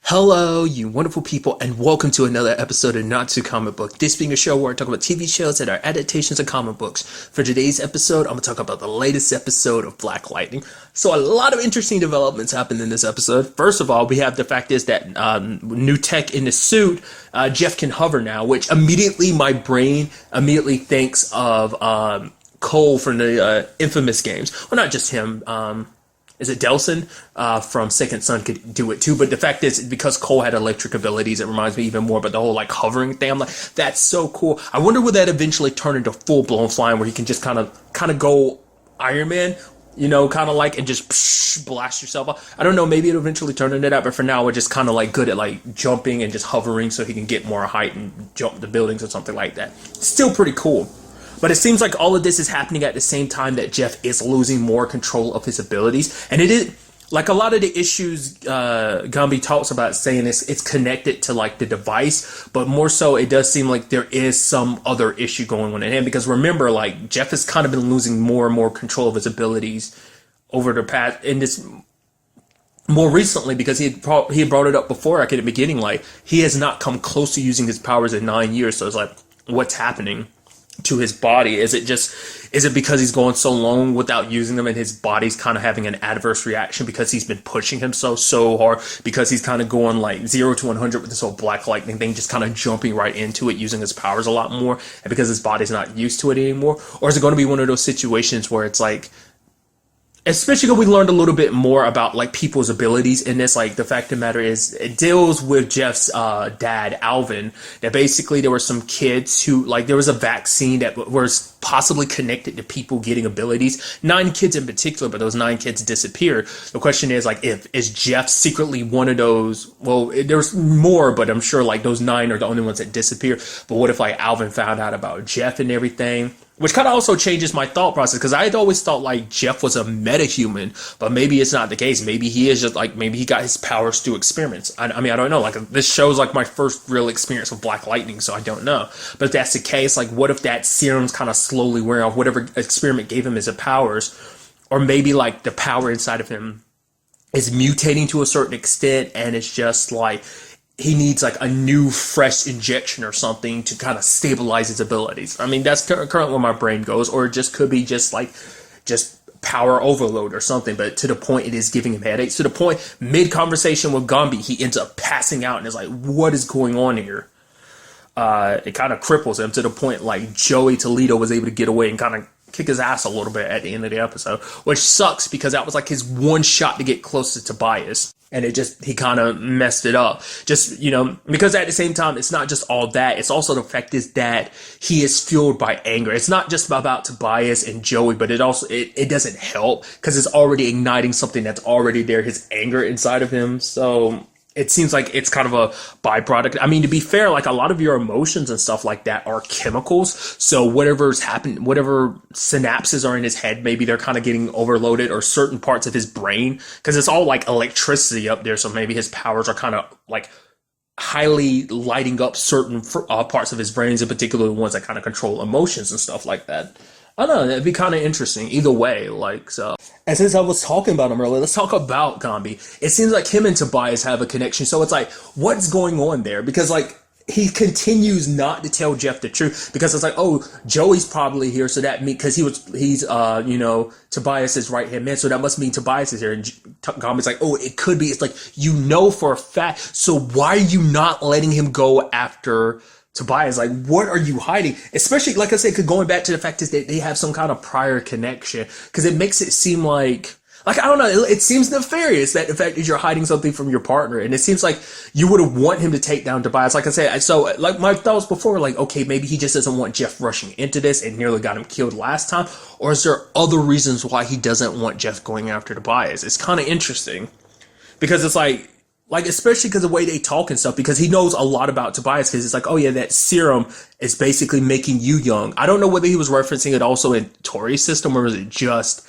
Hello, you wonderful people, and welcome to another episode of Not Too Comic Book. This being a show where I talk about TV shows that are adaptations of comic books. For today's episode, I'm going to talk about the latest episode of Black Lightning. So a lot of interesting developments happened in this episode. First of all, we have the fact is that new tech in the suit, Jeff can hover now, which immediately my brain immediately thinks of Cole from the infamous games. Well, not just him. Is it Delson from Second Son could do it too? But the fact is, because Cole had electric abilities, it reminds me even more about the whole like hovering thing. I'm like, that's so cool. I wonder will that eventually turn into full blown flying, where he can just kind of go Iron Man, you know, kind of like and just blast yourself off. I don't know. Maybe it'll eventually turn into that, but for now, we're just kind of like good at like jumping and just hovering, so he can get more height and jump the buildings or something like that. Still pretty cool. But it seems like all of this is happening at the same time that Jeff is losing more control of his abilities. And it is, like a lot of the issues Gumby talks about saying it's connected to like the device, but more so it does seem like there is some other issue going on in him. Because remember, like Jeff has kind of been losing more and more control of his abilities over the past, in this more recently, because he had brought it up before, like at the beginning, like he has not come close to using his powers in 9 years. So it's like, what's happening to his body? Is it because he's going so long without using them and his body's kind of having an adverse reaction because he's been pushing himself so hard, because he's kind of going like 0 to 100 with this whole Black Lightning thing, just kind of jumping right into it, using his powers a lot more, and because his body's not used to it anymore? Or is it going to be one of those situations where it's like, especially because we learned a little bit more about like people's abilities in this, like the fact of the matter is it deals with Jeff's dad, Alvin, that basically there were some kids who, like, there was a vaccine that was possibly connected to people getting abilities. 9 kids in particular, but those 9 kids disappeared. The question is, like, is Jeff secretly one of those? Well, there's more, but I'm sure like those 9 are the only ones that disappear. But what if like Alvin found out about Jeff and everything? Which kind of also changes my thought process, because I had always thought like Jeff was a metahuman, but maybe it's not the case. Maybe he is just like, maybe he got his powers through experiments. I mean, I don't know. Like, this show's like my first real experience with Black Lightning, so I don't know. But if that's the case, like, what if that serum's kind of slowly wearing off, whatever experiment gave him his powers? Or maybe like the power inside of him is mutating to a certain extent, and it's just like he needs like a new fresh injection or something to kind of stabilize his abilities. I mean, that's currently where my brain goes. Or it just could be just power overload or something, but to the point it is giving him headaches, to the point mid conversation with Gumby he ends up passing out and is like, what is going on here? It kind of cripples him to the point like Joey Toledo was able to get away and kind of kick his ass a little bit at the end of the episode, which sucks because that was like his one shot to get closer to Tobias. And he kind of messed it up. Just, you know, because at the same time, it's not just all that. It's also the fact is that he is fueled by anger. It's not just about Tobias and Joey, but it doesn't help because it's already igniting something that's already there, his anger inside of him. So it seems like it's kind of a byproduct. I mean, to be fair, like a lot of your emotions and stuff like that are chemicals. So whatever's happened, whatever synapses are in his head, maybe they're kind of getting overloaded, or certain parts of his brain, because it's all like electricity up there. So maybe his powers are kind of like highly lighting up certain parts of his brains, in particular the ones that kind of control emotions and stuff like that. I don't know, it'd be kind of interesting either way, like, so. And since I was talking about him earlier, let's talk about Kombi. It seems like him and Tobias have a connection, so it's like, what's going on there? Because, like, he continues not to tell Jeff the truth, because it's like, oh, Joey's probably here, so that means, because he's you know, Tobias's right-hand man, so that must mean Tobias is here. And Kombi's like, oh, it could be. It's like, you know for a fact, so why are you not letting him go after Tobias? Like, what are you hiding? Especially, like I said, going back to the fact is that they have some kind of prior connection, because it makes it seem like, I don't know, it seems nefarious that the fact is you're hiding something from your partner, and it seems like you would have want him to take down Tobias. Like I said, so like my thoughts before, like, okay, maybe he just doesn't want Jeff rushing into this and nearly got him killed last time, or is there other reasons why he doesn't want Jeff going after Tobias? It's kind of interesting, because it's like, especially because of the way they talk and stuff, because he knows a lot about Tobias, because it's like, oh yeah, that serum is basically making you young. I don't know whether he was referencing it also in Tori's system, or was it just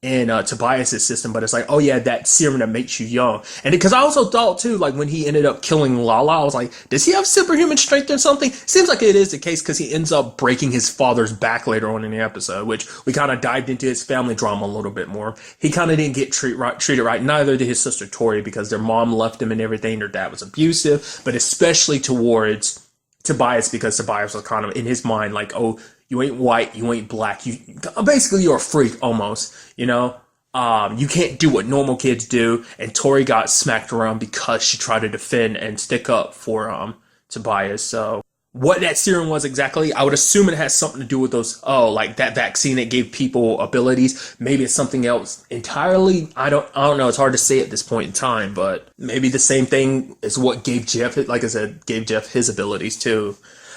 in Tobias's system, but it's like, oh yeah, that serum that makes you young. And because I also thought too, like when he ended up killing Lala, I was like, does he have superhuman strength or something? Seems like it is the case because he ends up breaking his father's back later on in the episode, which we kind of dived into his family drama a little bit more. He kind of didn't get treated right. Neither did his sister Tori because their mom left him and everything. Their dad was abusive, but especially towards Tobias because Tobias was kind of in his mind like, oh, you ain't white, you ain't black, you basically you're a freak almost, you know? You can't do what normal kids do, and Tori got smacked around because she tried to defend and stick up for Tobias. So what that serum was exactly, I would assume it has something to do with those, like that vaccine that gave people abilities. Maybe it's something else entirely. I don't know. It's hard to say at this point in time, but maybe the same thing is what gave Jeff, like I said, gave Jeff his abilities too.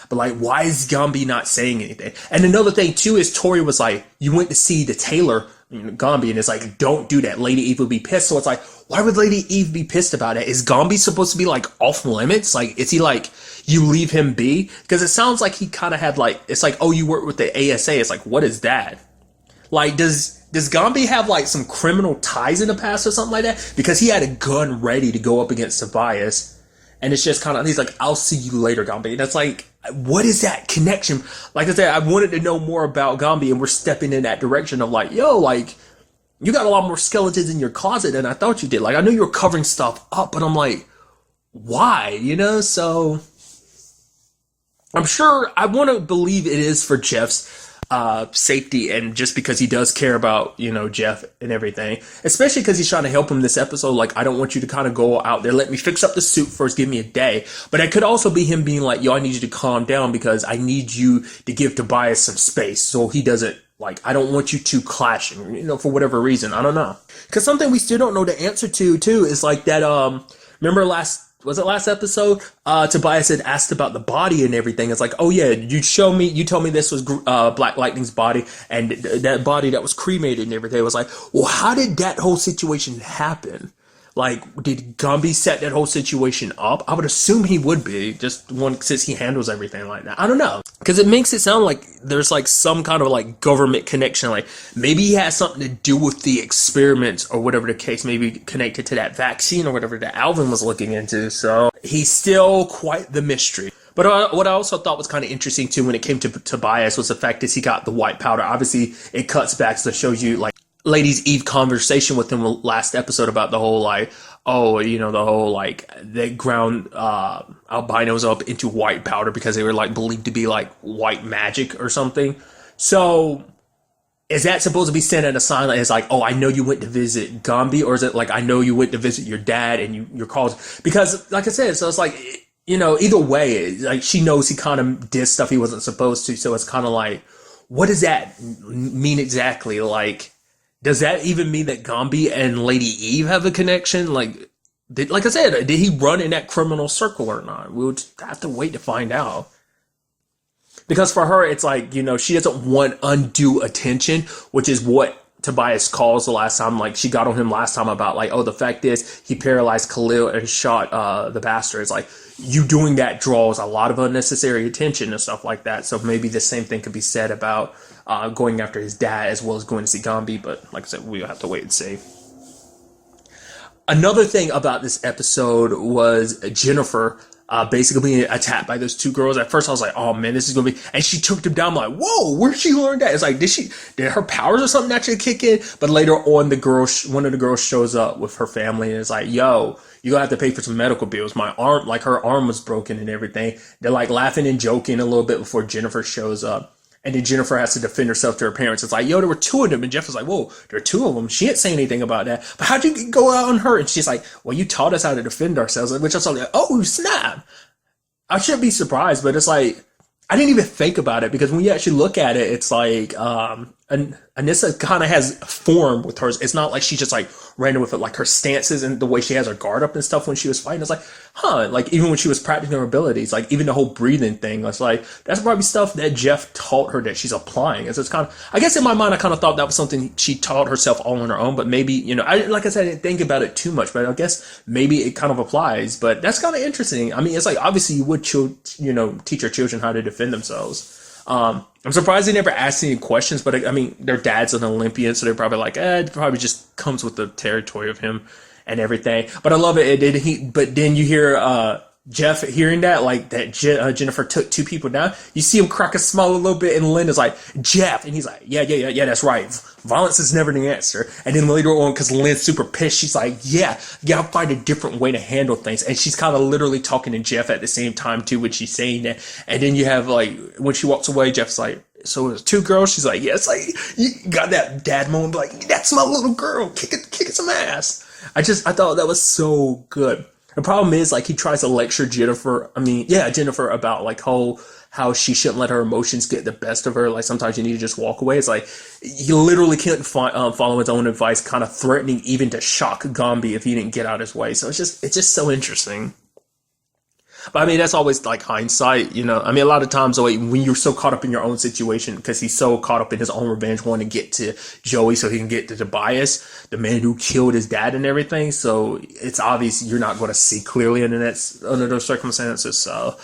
But like, why is Gombi not saying anything? And another thing too is Tori was like, you went to see the tailor, Gombi, and it's like, don't do that. Lady Eve would be pissed. So it's like, why would Lady Eve be pissed about it? Is Gombi supposed to be like off limits? Like, is he like, you leave him be? Because it sounds like he kind of had like, it's like, oh, you work with the ASA. It's like, what is that? Like, does Gombi have like some criminal ties in the past or something like that? Because he had a gun ready to go up against Tobias. And it's just kind of, he's like, I'll see you later, Gombi. And it's like, what is that connection? Like I said, I wanted to know more about Gombi, and we're stepping in that direction of like, yo, like, you got a lot more skeletons in your closet than I thought you did. Like, I know you're covering stuff up, but I'm like, why? You know? So I'm sure, I want to believe it is for Jeff's safety, and just because he does care about, you know, Jeff and everything, especially because he's trying to help him this episode. Like, I don't want you to kind of go out there, let me fix up the suit first, give me a day. But it could also be him being like, yo, I need you to calm down because I need you to give Tobias some space so he doesn't, like, I don't want you two clashing, you know, for whatever reason. I don't know. Because something we still don't know the answer to too is like that, remember was it last episode? Tobias had asked about the body and everything. It's like, oh yeah, you told me this was Black Lightning's body, and that body that was cremated and everything. It was like, well, how did that whole situation happen? Like, did Gombi set that whole situation up? I would assume he would be, just one, since he handles everything like that. I don't know. Because it makes it sound like there's like some kind of like government connection. Like, maybe he has something to do with the experiments or whatever the case, maybe connected to that vaccine or whatever that Alvin was looking into. So he's still quite the mystery. But what I also thought was kind of interesting too when it came to Tobias was the fact that he got the white powder. Obviously, it cuts back, so it shows you like Ladies Eve conversation with him last episode about the whole like, oh, you know, the whole like they ground albinos up into white powder because they were like believed to be like white magic or something. So is that supposed to be sent at a sign that is like, oh, I know you went to visit Gombi, or is it like, I know you went to visit your dad and you're called? Because like I said, so it's like, you know, either way, like she knows he kind of did stuff he wasn't supposed to. So it's kind of like, what does that mean exactly? Like, does that even mean that Gombi and Lady Eve have a connection? Like, like I said, did he run in that criminal circle or not? We'll have to wait to find out. Because for her, it's like, you know, she doesn't want undue attention, which is what Tobias calls the last time. Like, she got on him last time about like, oh, the fact is he paralyzed Khalil and shot the bastard. It's like, you doing that draws a lot of unnecessary attention and stuff like that. So maybe the same thing could be said about going after his dad as well as going to see Gombi. But like I said, we'll have to wait and see. Another thing about this episode was Jennifer basically being attacked by those two girls. At first I was like, oh man, this is gonna be, and she took them down. I'm like, whoa, where'd she learn that? It's like, did her powers or something actually kick in? But later on, one of the girls shows up with her family and is like, yo, you're gonna have to pay for some medical bills. My arm, like her arm was broken and everything. They're like laughing and joking a little bit before Jennifer shows up. And then Jennifer has to defend herself to her parents. It's like, yo, there were two of them. And Jeff was like, whoa, there are two of them. She didn't say anything about that. But how'd you go out on her? And she's like, well, you taught us how to defend ourselves. Which I was like, oh, snap. I shouldn't be surprised, but it's like, I didn't even think about it, because when you actually look at it, it's like, Anissa kind of has form with hers. It's not like she just like ran with it, like her stances and the way she has her guard up and stuff when she was fighting. It's like, like even when she was practicing her abilities, like even the whole breathing thing, it's like, that's probably stuff that Jeff taught her that she's applying. It's kind of, I guess in my mind, I kind of thought that was something she taught herself all on her own, but maybe, you know, like I said, I didn't think about it too much, but I guess maybe it kind of applies. But that's kind of interesting. I mean, it's like, obviously you would, teach your children how to defend themselves. I'm surprised they never asked any questions, but I mean, their dad's an Olympian, so they're probably like, it probably just comes with the territory of him and everything. But I love it. But then you hear Jeff hearing that, like that Jennifer took two people down. You see him crack a smile a little bit, and Linda's like, Jeff, and he's like, yeah, that's right. Violence is never the answer. And then later on, because Lynn's super pissed, she's like, yeah, I'll find a different way to handle things. And she's kind of literally talking to Jeff at the same time too when she's saying that. And then you have like when she walks away, Jeff's like, so it was two girls. She's like, yeah, it's like you got that dad moment, like that's my little girl, kicking some ass. I thought that was so good. The problem is, like, he tries to lecture Jennifer about, like, how she shouldn't let her emotions get the best of her. Like, sometimes you need to just walk away. It's like, he literally can't follow his own advice, kind of threatening even to shock Kombi if he didn't get out his way. So it's just so interesting. But I mean, that's always like hindsight, you know. I mean, a lot of times like, when you're so caught up in your own situation, because he's so caught up in his own revenge, wanting to get to Joey so he can get to Tobias, the man who killed his dad and everything. So it's obvious you're not going to see clearly under those circumstances. So,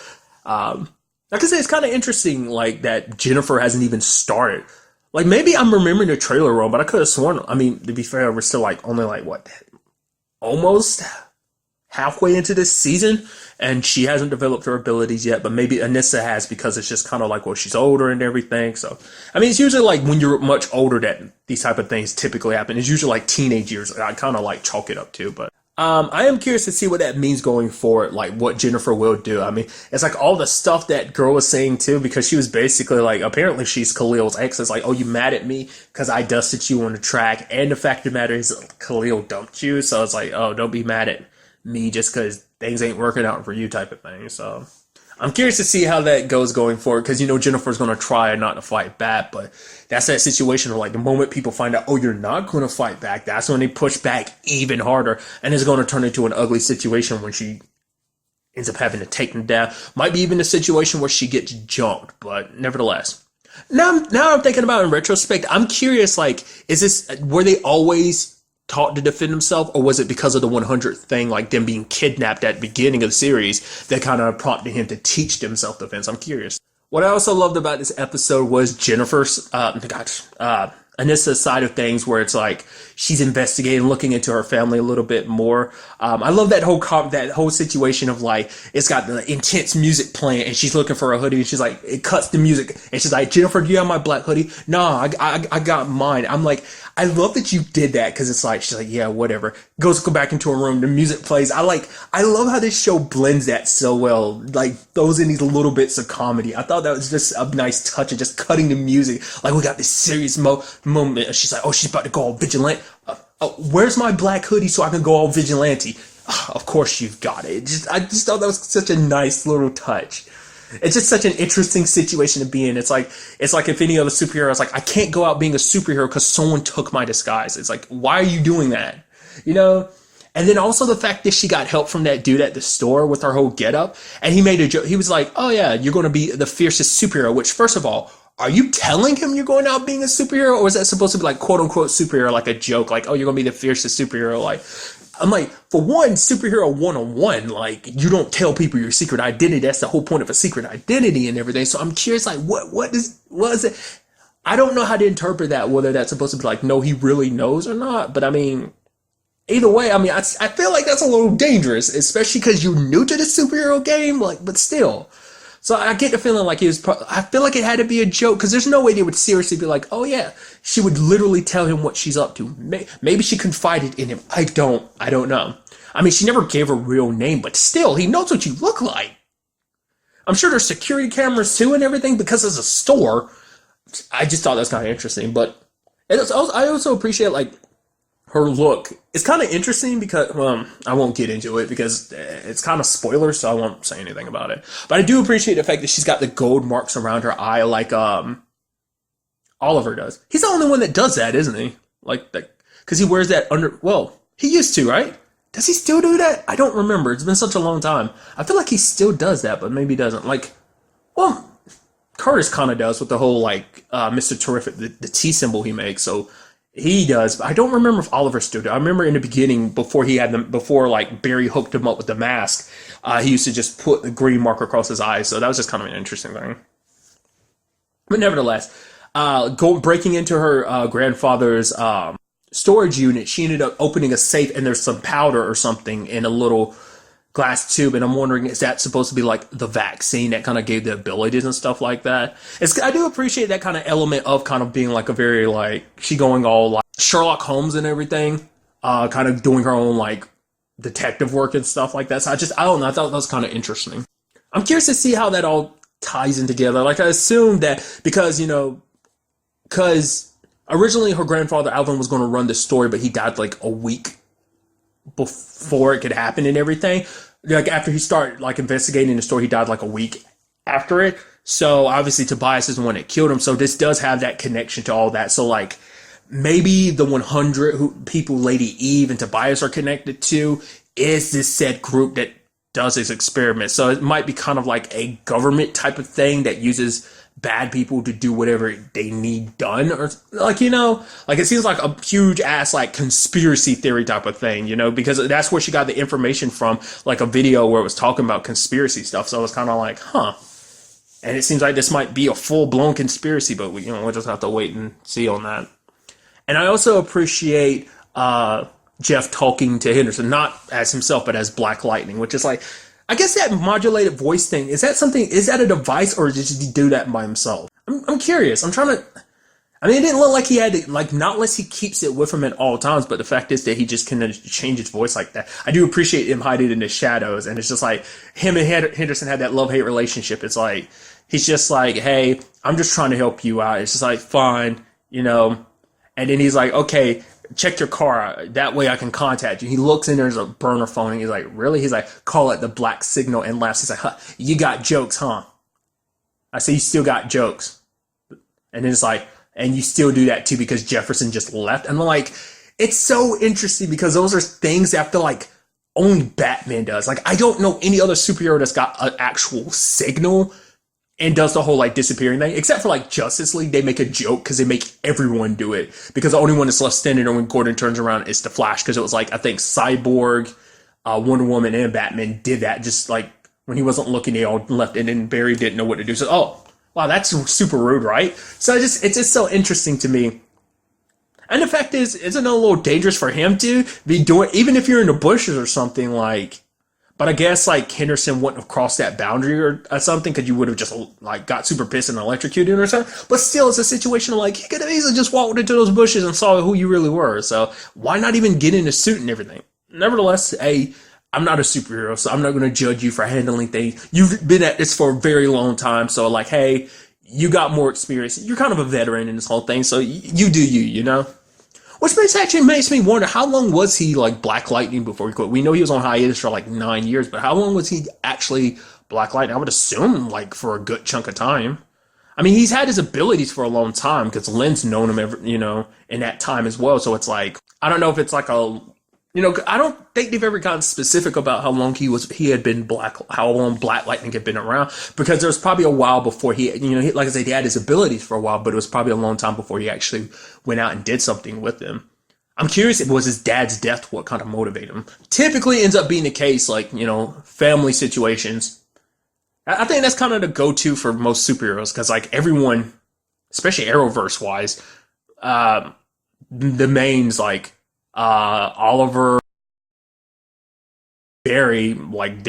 like I said, it's kind of interesting, like that Jennifer hasn't even started. Like maybe I'm remembering the trailer wrong, but I could have sworn. I mean, to be fair, we're still like only like what, almost halfway into this season, and she hasn't developed her abilities yet, but maybe Anissa has, because it's just kind of like, well, she's older and everything. So, I mean, it's usually like when you're much older that these type of things typically happen. It's usually like teenage years. I kind of like chalk it up to, but I am curious to see what that means going forward, like what Jennifer will do. I mean, it's like all the stuff that girl was saying too, because she was basically like, apparently she's Khalil's ex. It's like, oh, you mad at me because I dusted you on the track, and the fact of the matter is Khalil dumped you. So it's like, oh, don't be mad at me just because things ain't working out for you type of thing. So I'm curious to see how that goes going forward, because, you know, Jennifer's going to try not to fight back, but that's that situation where, like, the moment people find out, oh, you're not going to fight back, that's when they push back even harder, and it's going to turn into an ugly situation when she ends up having to take them down. Might be even a situation where she gets jumped, but nevertheless. Now I'm thinking about it in retrospect, I'm curious, like, were they always taught to defend himself, or was it because of the 100th thing, like them being kidnapped at the beginning of the series, that kind of prompted him to teach them self-defense? I'm curious. What I also loved about this episode was Jennifer's, Anissa's side of things, where it's like she's investigating, looking into her family a little bit more. I love that whole situation of like, it's got the intense music playing and she's looking for a hoodie, and she's like, it cuts the music and she's like, Jennifer, do you have my black hoodie? Nah, I got mine. I'm like, I love that you did that, because it's like, she's like, yeah, whatever. Go back into her room, the music plays. I love how this show blends that so well, like throws in these little bits of comedy. I thought that was just a nice touch of just cutting the music. Like, we got this serious moment. She's like, oh, she's about to go all vigilante. Where's my black hoodie so I can go all vigilante? Of course you've got it. I just thought that was such a nice little touch. It's just such an interesting situation to be in. It's like if any other superhero is like, I can't go out being a superhero because someone took my disguise. It's like, why are you doing that? You know? And then also the fact that she got help from that dude at the store with her whole getup, and he made a joke. He was like, oh yeah, you're going to be the fiercest superhero, which, first of all, are you telling him you're going out being a superhero, or is that supposed to be like quote unquote superhero, like a joke, like, oh, you're going to be the fiercest superhero? Like, I'm like, for one, superhero 101, like, you don't tell people your secret identity. That's the whole point of a secret identity and everything. So I'm curious, like, what was it? I don't know how to interpret that, whether that's supposed to be like, no, he really knows or not. But I mean, either way, I mean, I feel like that's a little dangerous, especially because you're new to the superhero game, like, but still. So I get the feeling like I feel like it had to be a joke, because there's no way they would seriously be like, oh yeah, she would literally tell him what she's up to. Maybe she confided in him. I don't know. I mean, she never gave her real name, but still, he knows what you look like. I'm sure there's security cameras too and everything, because it's a store. I just thought that's kind of interesting, but I also appreciate, like, her look. It's kind of interesting because, I won't get into it because it's kind of spoilers, so I won't say anything about it. But I do appreciate the fact that she's got the gold marks around her eye, like Oliver does. He's the only one that does that, isn't he? Like that, because he wears that under. Well, he used to, right? Does he still do that? I don't remember. It's been such a long time. I feel like he still does that, but maybe he doesn't. Like, well, Curtis kind of does with the whole like Mr. Terrific, the T symbol he makes. So. He does, but I don't remember if Oliver still did. I remember in the beginning, before like Barry hooked him up with the mask, he used to just put the green mark across his eyes. So that was just kind of an interesting thing. But nevertheless, breaking into her grandfather's storage unit, she ended up opening a safe, and there's some powder or something in a little glass tube, and I'm wondering, is that supposed to be like the vaccine that kind of gave the abilities and stuff like that? I do appreciate that kind of element of kind of being like a very like she going all like Sherlock Holmes and everything, kind of doing her own like detective work and stuff like that. So I don't know, I thought that was kind of interesting. I'm curious to see how that all ties in together. Like I assumed that because originally her grandfather Alvin was going to run the story, but he died like a week before it could happen and everything. Like after he started like investigating the story, he died like a week after it. So obviously Tobias is the one that killed him. So this does have that connection to all that. So like maybe the 100 people Lady Eve and Tobias are connected to is this said group that does this experiment. So it might be kind of like a government type of thing that uses bad people to do whatever they need done, or like like it seems like a huge ass like conspiracy theory type of thing, because that's where she got the information from, like a video where it was talking about conspiracy stuff. So it's kind of like, huh. And it seems like this might be a full-blown conspiracy, but we'll just have to wait and see on that. And I also appreciate Jeff talking to Henderson, not as himself, but as Black Lightning, which is like, I guess that modulated voice thing, is that a device, or did he do that by himself? I'm curious. It didn't look like he had to, like, not unless he keeps it with him at all times, but the fact is that he just can change his voice like that. I do appreciate him hiding in the shadows, and it's just like, him and Henderson had that love-hate relationship. It's like, he's just like, hey, I'm just trying to help you out. It's just like, fine, and then he's like, okay, check your car. That way I can contact you. He looks in, there's a burner phone, and he's like, really? He's like, call it the black signal, and laughs. He's like, huh, you got jokes, huh? I say, you still got jokes. And then it's like, and you still do that too because Jefferson just left. And I'm like, it's so interesting because those are things that I feel like only Batman does. Like, I don't know any other superhero that's got an actual signal and does the whole like disappearing thing, except for like Justice League. They make a joke because they make everyone do it, because the only one that's left standing when Gordon turns around is the Flash, because it was like, I think Cyborg, Wonder Woman, and Batman did that, just like when he wasn't looking, they all left, and then Barry didn't know what to do. So, oh wow, that's super rude, right? So it's just so interesting to me. And the fact is, isn't it a little dangerous for him to be doing, even if you're in the bushes or something, like, but I guess like Henderson wouldn't have crossed that boundary or something, because you would have just like got super pissed and electrocuted him or something. But still, it's a situation of like, he could have easily just walked into those bushes and saw who you really were. So why not even get in a suit and everything? Nevertheless, hey, I'm not a superhero, so I'm not going to judge you for handling things. You've been at this for a very long time. So like, hey, you got more experience. You're kind of a veteran in this whole thing. So you do you. Which actually makes me wonder, how long was he like Black Lightning before he quit? We know he was on hiatus for like 9 years, but how long was he actually Black Lightning? I would assume like for a good chunk of time. I mean, he's had his abilities for a long time because Lynn's known him, in that time as well. So it's like, I don't know if it's like I don't think they've ever gotten specific about how long he had been how long Black Lightning had been around, because there was probably a while before like I said, he had his abilities for a while, but it was probably a long time before he actually went out and did something with them. I'm curious if it was his dad's death what kind of motivated him. Typically ends up being the case, like, family situations. I think that's kind of the go-to for most superheroes, because like everyone, especially Arrowverse wise, the mains like Oliver, Barry, like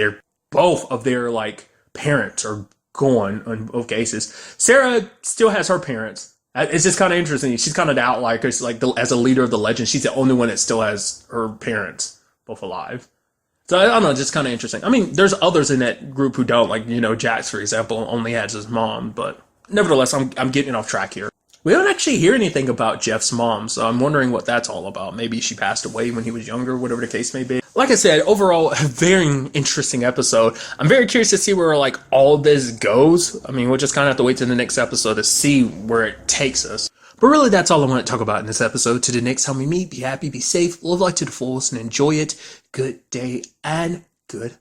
both of their like parents are gone in both cases. Sarah still has her parents. It's just kind of interesting. She's kind of the outlier, because like as a leader of the Legend, she's the only one that still has her parents both alive. So I don't know, just kind of interesting. I mean, there's others in that group who don't, like Jax, for example, only has his mom. But nevertheless, I'm getting off track here. We don't actually hear anything about Jeff's mom, so I'm wondering what that's all about. Maybe she passed away when he was younger, whatever the case may be. Like I said, overall, a very interesting episode. I'm very curious to see where, like, all this goes. I mean, we'll just kind of have to wait till the next episode to see where it takes us. But really, that's all I want to talk about in this episode. To the next time we meet, be happy, be safe, live life to the fullest, and enjoy it. Good day and good